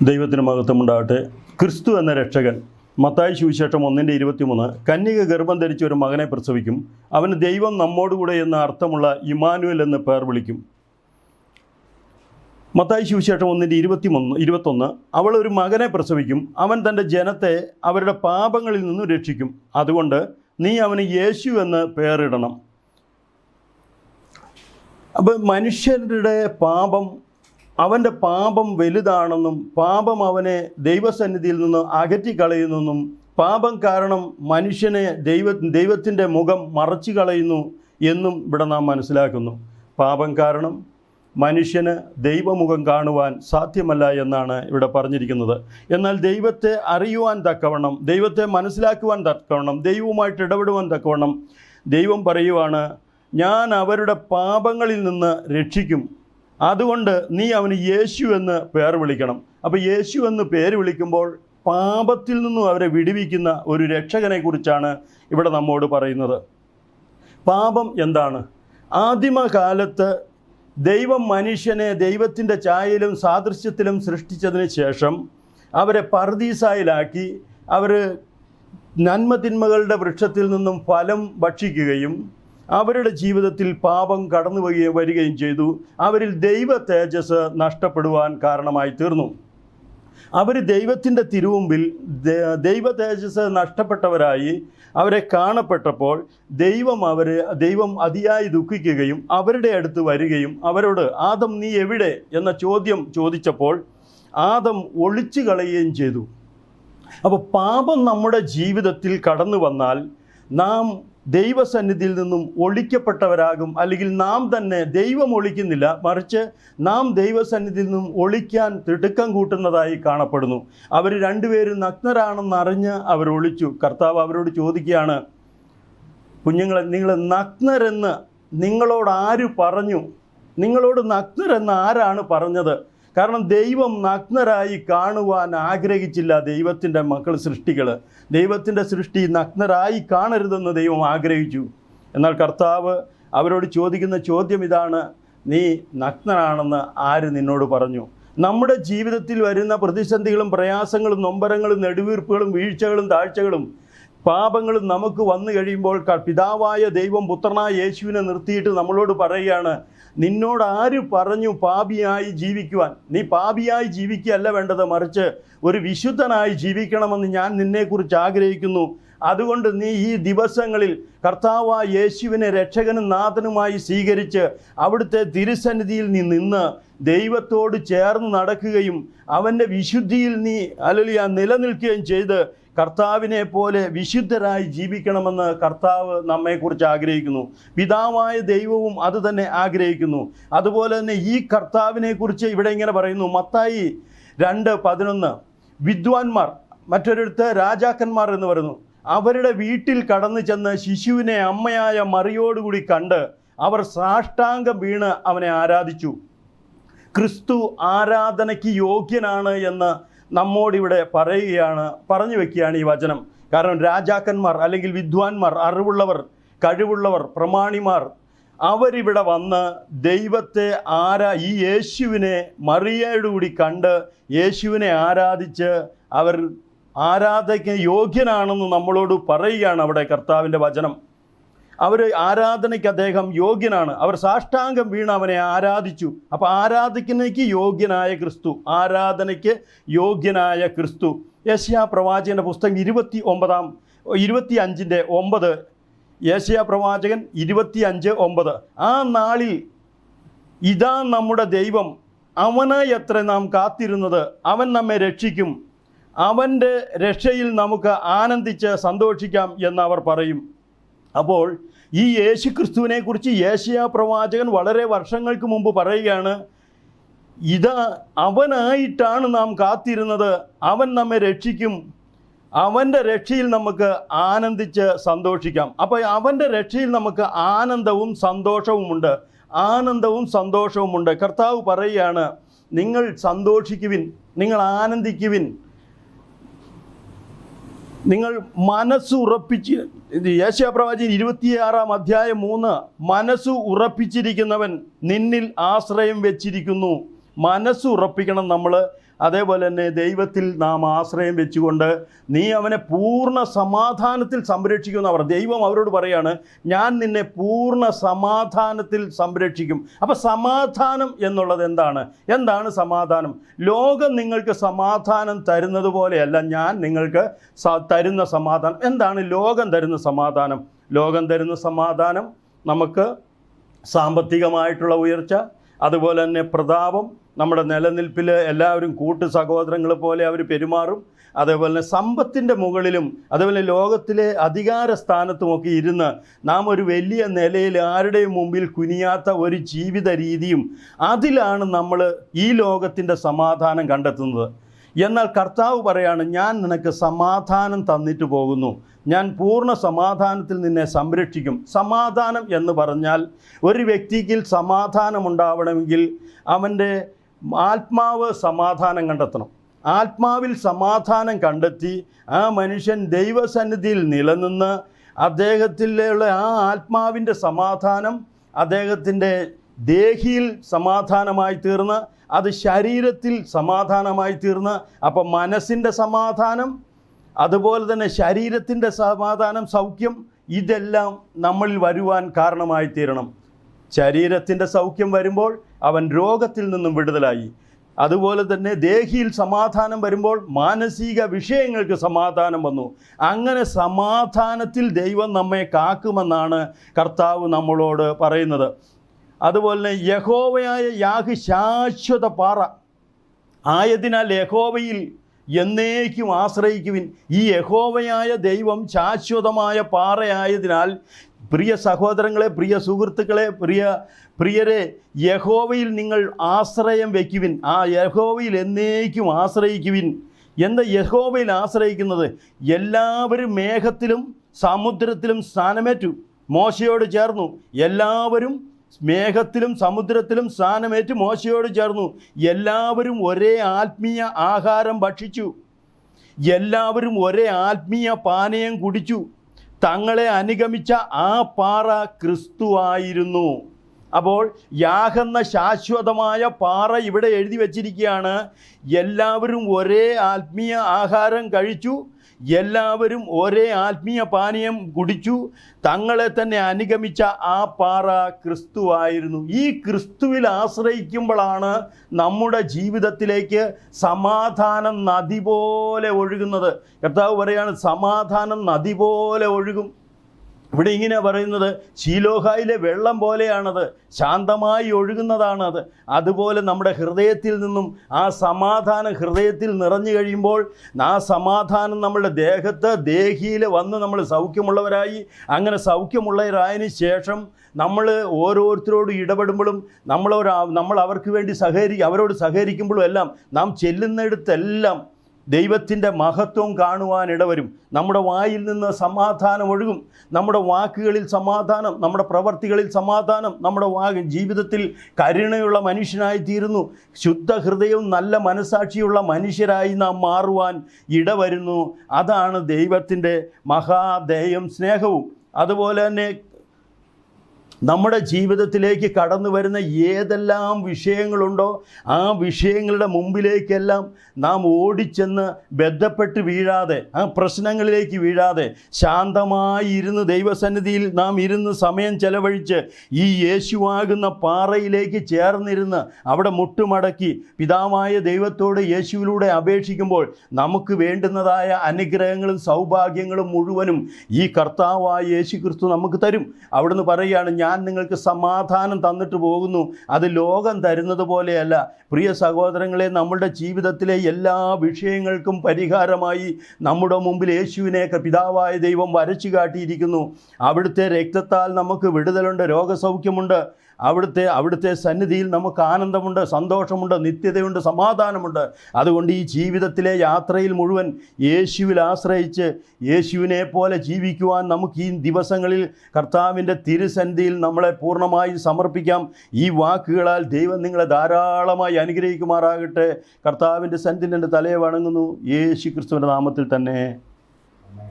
ദൈവത്തിന് മഹത്വമുണ്ടാകട്ടെ. ക്രിസ്തു എന്ന രക്ഷകൻ മത്തായി സുവിശേഷം 1:23 കന്യക ഗർഭം ധരിച്ച ഒരു മകനെ പ്രസവിക്കും, അവന് ദൈവം നമ്മോടുകൂടെ എന്ന അർത്ഥമുള്ള ഇമ്മാനുവേൽ എന്ന് പേർ വിളിക്കും. മത്തായി സുവിശേഷം 1:21 അവൾ ഒരു മകനെ പ്രസവിക്കും, അവൻ തൻ്റെ ജനത്തെ അവരുടെ പാപങ്ങളിൽ നിന്നും രക്ഷിക്കും, അതുകൊണ്ട് നീ അവന് യേശു എന്ന് പേരിടണം. അപ്പോൾ മനുഷ്യരുടെ പാപം, അവൻ്റെ പാപം വലുതാണെന്നും പാപം അവനെ ദൈവസന്നിധിയിൽ നിന്ന് അകറ്റിക്കളയുന്നെന്നും പാപം കാരണം മനുഷ്യനെ ദൈവത്തിൻ്റെ മുഖം മറച്ചു കളയുന്നു എന്നും ഇവിടെ നാം മനസ്സിലാക്കുന്നു. പാപം കാരണം മനുഷ്യന് ദൈവമുഖം കാണുവാൻ സാധ്യമല്ല എന്നാണ് ഇവിടെ പറഞ്ഞിരിക്കുന്നത്. എന്നാൽ ദൈവത്തെ അറിയുവാൻ തക്കവണ്ണം, ദൈവത്തെ മനസ്സിലാക്കുവാൻ തക്കവണ്ണം, ദൈവവുമായിട്ട് ഇടപെടുവാൻ തക്കവണ്ണം ദൈവം പറയുവാണ്, ഞാൻ അവരുടെ പാപങ്ങളിൽ നിന്ന് രക്ഷിക്കും, അതുകൊണ്ട് നീ അവന് യേശു എന്ന് പേർ വിളിക്കണം. അപ്പോൾ യേശു എന്ന് പേര് വിളിക്കുമ്പോൾ പാപത്തിൽ നിന്നും അവരെ വിടുവിക്കുന്ന ഒരു രക്ഷകനെ കുറിച്ചാണ് ഇവിടെ നമ്മോട് പറയുന്നത്. പാപം എന്താണ്? ആദിമകാലത്ത് ദൈവം മനുഷ്യനെ ദൈവത്തിൻ്റെ ഛായയിലും സാദൃശ്യത്തിലും സൃഷ്ടിച്ചതിന് ശേഷം അവരെ പർദീസായിലാക്കി, അവർ നന്മതിന്മകളുടെ വൃക്ഷത്തിൽ നിന്നും ഫലം ഭക്ഷിക്കുകയും അവരുടെ ജീവിതത്തിൽ പാപം കടന്നു വരികയും ചെയ്തു. അവരിൽ ദൈവ തേജസ് നഷ്ടപ്പെടുവാൻ കാരണമായി തീർന്നു. അവർ ദൈവത്തിൻ്റെ തിരുമുമ്പിൽ ദൈവ തേജസ് നഷ്ടപ്പെട്ടവരായി അവരെ കാണപ്പെട്ടപ്പോൾ ദൈവം അതിയായി ദുഃഖിക്കുകയും അവരുടെ അടുത്ത് വരികയും അവരോട്, ആദം നീ എവിടെ എന്ന ചോദ്യം ചോദിച്ചപ്പോൾ ആദം ഒളിച്ചു കളയുകയും ചെയ്തു. അപ്പോൾ പാപം നമ്മുടെ ജീവിതത്തിൽ കടന്നു വന്നാൽ നാം ദൈവസന്നിധിയിൽ നിന്നും ഒളിക്കപ്പെട്ടവരാകും. അല്ലെങ്കിൽ നാം തന്നെ, ദൈവം ഒളിക്കുന്നില്ല, മറിച്ച് നാം ദൈവസന്നിധിയിൽ നിന്നും ഒളിക്കാൻ തിടുക്കം കൂട്ടുന്നതായി കാണപ്പെടുന്നു. അവർ രണ്ടുപേരും നഗ്നരാണെന്നറിഞ്ഞ് അവർ ഒളിച്ചു. കർത്താവ് അവരോട് ചോദിക്കുകയാണ്, കുഞ്ഞുങ്ങളെ, നിങ്ങൾ നഗ്നരെന്ന് നിങ്ങളോട് ആര് പറഞ്ഞു? നിങ്ങളോട് നഗ്നരെന്ന് ആരാണ് പറഞ്ഞത്? കാരണം ദൈവം നഗ്നരായി കാണുവാൻ ആഗ്രഹിച്ചില്ല. ദൈവത്തിൻ്റെ മക്കൾ, സൃഷ്ടികൾ, ദൈവത്തിൻ്റെ സൃഷ്ടി നഗ്നരായി കാണരുതെന്ന് ദൈവം ആഗ്രഹിച്ചു. എന്നാൽ കർത്താവ് അവരോട് ചോദിക്കുന്ന ചോദ്യം ഇതാണ്, നീ നഗ്നനാണെന്ന് ആര് നിന്നോട് പറഞ്ഞു? നമ്മുടെ ജീവിതത്തിൽ വരുന്ന പ്രതിസന്ധികളും പ്രയാസങ്ങളും നൊമ്പരങ്ങളും നെടുവീർപ്പുകളും വീഴ്ചകളും താഴ്ചകളും പാപങ്ങളും നമുക്ക് വന്നു കഴിയുമ്പോൾ പിതാവായ ദൈവം പുത്രനായ യേശുവിനെ നിർത്തിയിട്ട് നമ്മളോട് പറയുകയാണ്, നിന്നോട് ആര് പറഞ്ഞു പാപിയായി ജീവിക്കുവാൻ? നീ പാപിയായി ജീവിക്കുകയല്ല വേണ്ടത്, മറിച്ച് ഒരു വിശുദ്ധനായി ജീവിക്കണമെന്ന് ഞാൻ നിന്നെക്കുറിച്ച് ആഗ്രഹിക്കുന്നു. അതുകൊണ്ട് നീ ഈ ദിവസങ്ങളിൽ കർത്താവായ യേശുവിനെ രക്ഷകനും നാഥനുമായി സ്വീകരിച്ച് അവിടുത്തെ തിരുസന്നിധിയിൽ നീ നിന്ന് ദൈവത്തോട് ചേർന്ന് നടക്കുകയും അവൻ്റെ വിശുദ്ധിയിൽ നീ നിലനിൽക്കുകയും ചെയ്ത് കർത്താവിനെ പോലെ വിശുദ്ധരായി ജീവിക്കണമെന്ന് കർത്താവ് നമ്മെക്കുറിച്ച് ആഗ്രഹിക്കുന്നു. പിതാവായ ദൈവവും അത് തന്നെ ആഗ്രഹിക്കുന്നു. അതുപോലെ തന്നെ ഈ കർത്താവിനെക്കുറിച്ച് ഇവിടെ ഇങ്ങനെ പറയുന്നു, മത്തായി 2:11 വിദ്വാൻമാർ, മറ്റൊരിടത്ത് രാജാക്കന്മാർ എന്ന് പറയുന്നു, അവരുടെ വീട്ടിൽ കടന്നു ചെന്ന് ശിശുവിനെ അമ്മയായ മറിയോടുകൂടി കണ്ട് അവർ സാഷ്ടാംഗം വീണ് അവനെ ആരാധിച്ചു. ക്രിസ്തു ആരാധനയ്ക്ക് യോഗ്യനാണ് എന്ന് നമ്മോടിവിടെ പറഞ്ഞു വെക്കുകയാണ് ഈ വചനം. കാരണം രാജാക്കന്മാർ അല്ലെങ്കിൽ വിദ്വാൻമാർ, അറിവുള്ളവർ, കഴിവുള്ളവർ, പ്രമാണിമാർ, അവരിവിടെ വന്ന് ദൈവത്തെ ഈ യേശുവിനെ മറിയയോടുകൂടി കണ്ട് യേശുവിനെ ആരാധിച്ച് അവർ ആരാധനയ്ക്ക് യോഗ്യനാണെന്ന് നമ്മളോട് പറയുകയാണ് അവിടെ കർത്താവിൻ്റെ വചനം. അവർ ആരാധനയ്ക്ക് അദ്ദേഹം യോഗ്യനാണ്. അവർ സാഷ്ടാംഗം വീണ് അവനെ ആരാധിച്ചു. അപ്പോൾ ആരാധിക്കുന്നതിക്ക് യോഗ്യനായ ക്രിസ്തു, ആരാധനയ്ക്ക് യോഗ്യനായ ക്രിസ്തു. യെശയ്യാ പ്രവാചകൻ്റെ പുസ്തകം 25:9, യെശയ്യാ പ്രവാചകൻ 25:9, ആ നാളിൽ ഇതാ നമ്മുടെ ദൈവം, അവനായി എത്ര നാം കാത്തിരുന്നത്, അവൻ നമ്മെ രക്ഷിക്കും, അവൻ്റെ രക്ഷയിൽ നമുക്ക് ആനന്ദിച്ച് സന്തോഷിക്കാം എന്നവർ പറയും. അപ്പോൾ ഈ യേശു ക്രിസ്തുവിനെ കുറിച്ച് യെശയ്യാ പ്രവാചകൻ വളരെ വർഷങ്ങൾക്ക് മുമ്പ് പറയുകയാണ്, ഇതാ അവനായിട്ടാണ് നാം കാത്തിരുന്നത്, അവൻ നമ്മെ രക്ഷിക്കും, അവൻ്റെ രക്ഷയിൽ നമുക്ക് ആനന്ദിച്ച് സന്തോഷിക്കാം. അപ്പോൾ അവൻ്റെ രക്ഷയിൽ നമുക്ക് ആനന്ദവും സന്തോഷവുമുണ്ട്. കർത്താവ് പറയുകയാണ്, നിങ്ങൾ സന്തോഷിക്കുവിൻ, നിങ്ങൾ ആനന്ദിക്കുവിൻ, നിങ്ങൾ മനസ്സുറപ്പിച്ച്, യെശയ്യാ പ്രവാചകൻ 26:3 മനസ്സ് ഉറപ്പിച്ചിരിക്കുന്നവൻ നിന്നിൽ ആശ്രയം വെച്ചിരിക്കുന്നു. മനസ്സ് ഉറപ്പിക്കണം നമ്മൾ. അതേപോലെ തന്നെ ദൈവത്തിൽ നാം ആശ്രയം വെച്ചുകൊണ്ട് നീ അവനെ പൂർണ്ണ സമാധാനത്തിൽ സംരക്ഷിക്കുമെന്ന് അവർ ദൈവം അവരോട് പറയാണ്, ഞാൻ നിന്നെ പൂർണ്ണ സമാധാനത്തിൽ സംരക്ഷിക്കും. അപ്പോൾ സമാധാനം എന്നുള്ളത് എന്താണ് സമാധാനം? ലോകം നിങ്ങൾക്ക് സമാധാനം തരുന്നത് പോലെയല്ല ഞാൻ നിങ്ങൾക്ക് തരുന്ന സമാധാനം. എന്താണ് ലോകം തരുന്ന സമാധാനം? ലോകം തരുന്ന സമാധാനം നമുക്ക് സാമ്പത്തികമായിട്ടുള്ള ഉയർച്ച, അതുപോലെ തന്നെ പ്രതാപം, നമ്മുടെ നിലനിൽപ്പിൽ എല്ലാവരും കൂട്ടു സഹോദരങ്ങൾ പോലെ അവർ പെരുമാറും. അതേപോലെ തന്നെ സമ്പത്തിൻ്റെ മുകളിലും അതേപോലെ ലോകത്തിലെ അധികാര സ്ഥാനത്തുമൊക്കെ ഇരുന്ന് നാം ഒരു വലിയ നിലയിൽ ആരുടെയും മുമ്പിൽ കുനിയാത്ത ഒരു ജീവിത രീതിയും, അതിലാണ് നമ്മൾ ഈ ലോകത്തിൻ്റെ സമാധാനം കണ്ടെത്തുന്നത്. എന്നാൽ കർത്താവ് പറയാണ്, ഞാൻ നിനക്ക് സമാധാനം തന്നിട്ട് പോകുന്നു, ഞാൻ പൂർണ്ണ സമാധാനത്തിൽ നിന്നെ സംരക്ഷിക്കും. സമാധാനം എന്ന് പറഞ്ഞാൽ ഒരു വ്യക്തിക്ക് സമാധാനം ഉണ്ടാവണമെങ്കിൽ അവൻ്റെ ആത്മാവ് സമാധാനം കണ്ടെത്തണം. ആത്മാവിൽ സമാധാനം കണ്ടെത്തി ആ മനുഷ്യൻ ദൈവസന്നിധിയിൽ നിലനിന്ന് അദ്ദേഹത്തിലുള്ള ആ ആത്മാവിൻ്റെ സമാധാനം അദ്ദേഹത്തിൻ്റെ ദേഹിയിൽ സമാധാനമായി തീർന്ന് അത് ശരീരത്തിൽ സമാധാനമായി തീർന്ന്, അപ്പം മനസ്സിൻ്റെ സമാധാനം, അതുപോലെ തന്നെ ശരീരത്തിൻ്റെ സമാധാനം, സൗഖ്യം, ഇതെല്ലാം നമ്മളിൽ വരുവാൻ കാരണമായി തീരണം. ശരീരത്തിൻ്റെ സൗഖ്യം വരുമ്പോൾ അവൻ രോഗത്തിൽ നിന്നും വിടുതലായി. അതുപോലെ തന്നെ ദേഹിയിൽ സമാധാനം വരുമ്പോൾ മാനസിക വിഷയങ്ങൾക്ക് സമാധാനം വന്നു. അങ്ങനെ സമാധാനത്തിൽ ദൈവം നമ്മെ കാക്കുമെന്നാണ് കർത്താവ് നമ്മളോട് പറയുന്നത്. അതുപോലെ തന്നെ യഹോവയായ യാഹ് ശാശ്വത പാറ ആയതിനാൽ യഹോവയിൽ എന്നേക്കും ആശ്രയിക്കുവിൻ. ഈ യഹോവയായ ദൈവം ശാശ്വതമായ പാറയായതിനാൽ പ്രിയ സഹോദരങ്ങളെ, പ്രിയ സുഹൃത്തുക്കളെ, പ്രിയരെ, യഹോവയിൽ നിങ്ങൾ ആശ്രയം വയ്ക്കുവിൻ. ആ യഹോവയിൽ എന്നേക്കും ആശ്രയിക്കുവിൻ. എന്താ യഹോവയിൽ ആശ്രയിക്കുന്നത്? എല്ലാവരും മേഘത്തിലും സമുദ്രത്തിലും സ്ഥാനമേറ്റു. മോശയോട് ചേർന്നു. എല്ലാവരും മേഘത്തിലും സമുദ്രത്തിലും സ്ഥാനമേറ്റ് മോശയോട് ചേർന്നു. എല്ലാവരും ഒരേ ആത്മീയ ആഹാരം ഭക്ഷിച്ചു. എല്ലാവരും ഒരേ ആത്മീയ പാനീയം കുടിച്ചു. തങ്ങളെ അനുഗമിച്ച ആ പാറ ക്രിസ്തുവായിരുന്നു. അപ്പോൾ യാഹെന്ന ശാശ്വതമായ പാറ ഇവിടെ എഴുതി വച്ചിരിക്കുകയാണ്. എല്ലാവരും ഒരേ ആത്മീയ ആഹാരം കഴിച്ചു, എല്ലാവരും ഒരേ ആത്മീയ പാനീയം കുടിച്ചു, തങ്ങളെ തന്നെ അനുഗമിച്ച ആ പാറ ക്രിസ്തുവായിരുന്നു. ഈ ക്രിസ്തുവിൽ ആശ്രയിക്കുമ്പോഴാണ് നമ്മുടെ ജീവിതത്തിലേക്ക് സമാധാനം നദി പോലെ ഒഴുകുന്നത്. കർത്താവ് പറയാണ്, സമാധാനം നദി പോലെ ഒഴുകും. ഇവിടെ ഇങ്ങനെ പറയുന്നത്, ശീലോഹായിലെ വെള്ളം പോലെയാണത്, ശാന്തമായി ഒഴുകുന്നതാണത്. അതുപോലെ നമ്മുടെ ഹൃദയത്തിൽ നിന്നും ആ സമാധാനം ഹൃദയത്തിൽ നിറഞ്ഞു കഴിയുമ്പോൾ ആ സമാധാനം നമ്മളുടെ ദേഹിയിൽ വന്ന് നമ്മൾ സൗഖ്യമുള്ളവരായി. അങ്ങനെ സൗഖ്യമുള്ളവരായതിനു ശേഷം നമ്മൾ ഓരോരുത്തരോട് ഇടപെടുമ്പോഴും നമ്മൾ അവർക്ക് വേണ്ടി അവരോട് സഹകരിക്കുമ്പോഴും എല്ലാം നാം ചെല്ലുന്നിടത്തെല്ലാം ദൈവത്തിൻ്റെ മഹത്വം കാണുവാൻ ഇടവരും. നമ്മുടെ വായിൽ നിന്ന് സമാധാനം ഒഴുകും. നമ്മുടെ വാക്കുകളിൽ സമാധാനം, നമ്മുടെ പ്രവർത്തികളിൽ സമാധാനം, നമ്മുടെ ജീവിതത്തിൽ കരുണയുള്ള മനുഷ്യനായി തീരുന്നു. ശുദ്ധ ഹൃദയവും നല്ല മനസാക്ഷിയുള്ള മനുഷ്യരായി നാം മാറുവാൻ ഇടവരുന്നു. അതാണ് ദൈവത്തിൻ്റെ മഹാദയയും സ്നേഹവും. അതുപോലെ തന്നെ നമ്മുടെ ജീവിതത്തിലേക്ക് കടന്നു വരുന്ന ഏതെല്ലാം വിഷയങ്ങളുണ്ടോ ആ വിഷയങ്ങളുടെ മുമ്പിലേക്കെല്ലാം നാം ഓടിച്ചെന്ന് ബന്ധപ്പെട്ട് വീഴാതെ, ആ പ്രശ്നങ്ങളിലേക്ക് വീഴാതെ, ശാന്തമായി ഇരുന്ന് ദൈവസന്നിധിയിൽ നാം ഇരുന്ന് സമയം ചെലവഴിച്ച് ഈ യേശുവാകുന്ന പാറയിലേക്ക് ചേർന്നിരുന്ന് അവിടെ മുട്ടുമടക്കി പിതാവായ ദൈവത്തോട് യേശുവിലൂടെ അപേക്ഷിക്കുമ്പോൾ നമുക്ക് വേണ്ടുന്നതായ അനുഗ്രഹങ്ങളും സൗഭാഗ്യങ്ങളും മുഴുവനും ഈ കർത്താവായ യേശു ക്രിസ്തു നമുക്ക് തരും. അവിടുന്ന് പറയുകയാണ്, ഞാൻ നിങ്ങൾക്ക് സമാധാനം തന്നിട്ട് പോകുന്നു, അത് ലോകം തരുന്നത് പോലെയല്ല. പ്രിയ സഹോദരങ്ങളെ, നമ്മുടെ ജീവിതത്തിലെ എല്ലാ വിഷയങ്ങൾക്കും പരിഹാരമായി നമ്മുടെ മുമ്പിൽ യേശുവിനെ പിതാവായ ദൈവം വരച്ചു കാട്ടിയിരിക്കുന്നു. അവിടുത്തെ രക്തത്താൽ നമുക്ക് വിടുതലുണ്ട്, രോഗസൗഖ്യമുണ്ട്. അവിടുത്തെ സന്നിധിയിൽ നമുക്ക് ആനന്ദമുണ്ട്, സന്തോഷമുണ്ട്, നിത്യതയുണ്ട്, സമാധാനമുണ്ട്. അതുകൊണ്ട് ഈ ജീവിതത്തിലെ യാത്രയിൽ മുഴുവൻ യേശുവിൽ ആശ്രയിച്ച് യേശുവിനെ പോലെ ജീവിക്കുവാൻ നമുക്ക് ഈ ദിവസങ്ങളിൽ കർത്താവിൻ്റെ തിരുസന്നിധിയിൽ നമ്മളെ പൂർണ്ണമായി സമർപ്പിക്കാം. ഈ വാക്കുകളാൽ ദൈവം നിങ്ങളെ ധാരാളമായി അനുഗ്രഹിക്കുമാറാകട്ടെ. കർത്താവിൻ്റെ സന്നിധിയിൽ എൻ്റെ തലയെ വണങ്ങുന്നു, യേശു ക്രിസ്തുവിൻ്റെ നാമത്തിൽ തന്നെ.